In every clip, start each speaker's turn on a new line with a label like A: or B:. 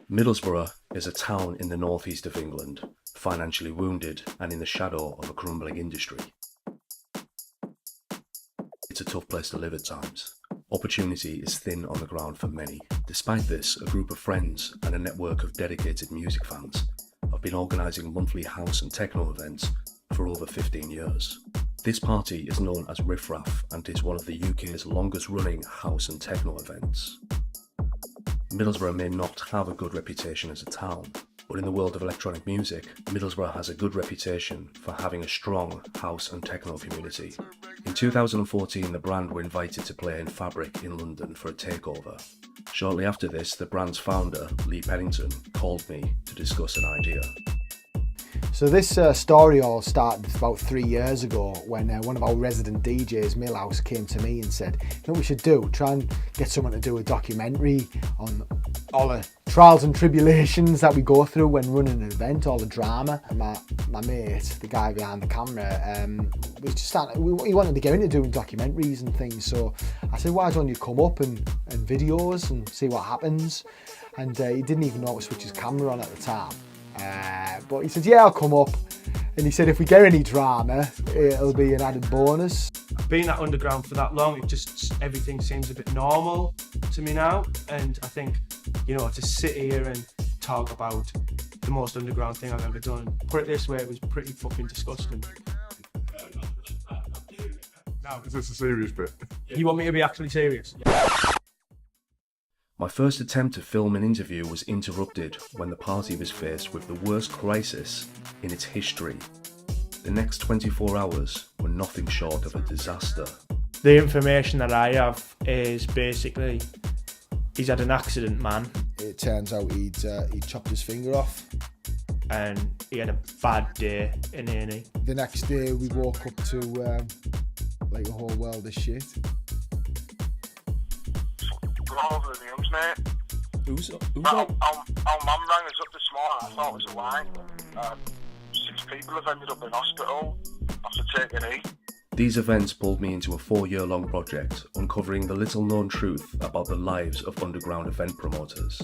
A: Middlesbrough is a town in the northeast of England, financially wounded and in the shadow of a crumbling industry. It's a tough place to live at times. Opportunity is thin on the ground for many. Despite this, a group of friends and a network of dedicated music fans have been organising monthly house and techno events for over 15 years. This party is known as Riffraff and is one of the UK's longest running house and techno events. Middlesbrough may not have a good reputation as a town, but in the world of electronic music, Middlesbrough has a good reputation for having a strong house and techno community. In 2014, the brand were invited to play in Fabric in London for a takeover. Shortly after this, the brand's founder, Lee Pennington, called me to discuss an idea.
B: So this story all started about 3 years ago when one of our resident DJs, Millhouse, came to me and said, you know what we should do? Try and get someone to do a documentary on all the trials and tribulations that we go through when running an event, all the drama. And my mate, the guy behind the camera, was just he wanted to get into doing documentaries and things. So I said, why don't you come up and videos and see what happens? And he didn't even know how to switch his camera on at the time. But he said, yeah, I'll come up. And he said, if we get any drama, it'll be an added bonus.
C: Being that underground for that long, everything seems a bit normal to me now. And I think, to sit here and talk about the most underground thing I've ever done, put it this way, it was pretty fucking disgusting.
D: Now, is this a serious bit?
C: You want me to be actually serious?
A: My first attempt to film an interview was interrupted when the party was faced with the worst crisis in its history. The next 24 hours were nothing short of a disaster.
C: The information that I have is basically he's had an accident, man.
E: It turns out he'd chopped his finger off.
C: And he had a bad day in A&E.
E: The next day we woke up to like a whole world of shit.
F: All over the news, mate.
C: Who's
F: our mum rang us up this morning. I thought it was a lie. 6 people have ended up in hospital after taking E.
A: These events pulled me into a 4-year-long project, uncovering the little-known truth about the lives of underground event promoters.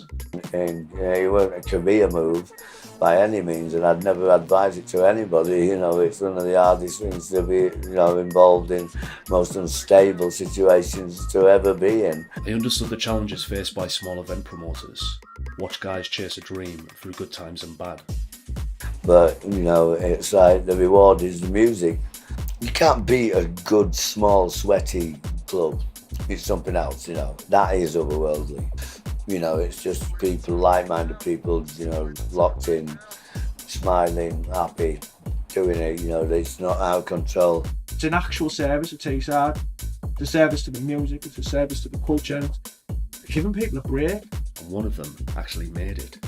G: And it weren't a career move by any means, and I'd never advise it to anybody. It's one of the hardest things to be, involved in, most unstable situations to ever be in.
A: I understood the challenges faced by small event promoters. Watch guys chase a dream through good times and bad.
G: But, it's like the reward is the music. You can't beat a good, small, sweaty club. It's something else, That is otherworldly. It's just people, like-minded people, locked in, smiling, happy, doing it, it's not out of control.
C: It's an actual service to Teesside. It's a service to the music, it's a service to the culture. It's giving people a break.
A: And one of them actually made it.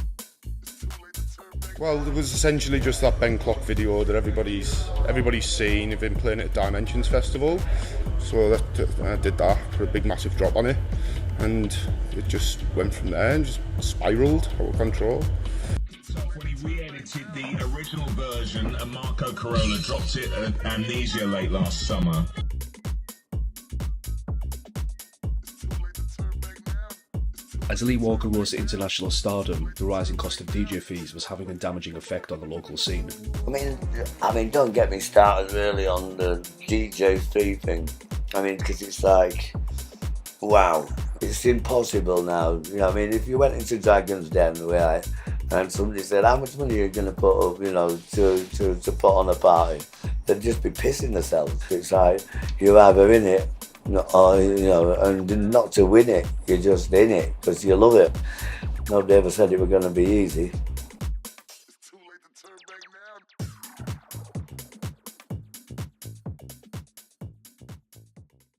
D: Well, it was essentially just that Ben Clock video that everybody's seen. They've been playing at Dimensions Festival, so I did that, put a big massive drop on it, and it just went from there and just spiralled out of control.
H: When he re-edited the original version, and Marco Corolla dropped it at Amnesia late last summer.
A: As Lee Walker rose to international stardom, the rising cost of DJ fees was having a damaging effect on the local scene.
G: I mean, don't get me started really on the DJ fee thing. Because it's like, wow, it's impossible now. If you went into Dragon's Den, right, and somebody said, how much money are you going to put up, to put on a party? They'd just be pissing themselves. It's like, you're either in it, or, and not to win it, you're just in it because you love it. Nobody ever said it was going to be easy.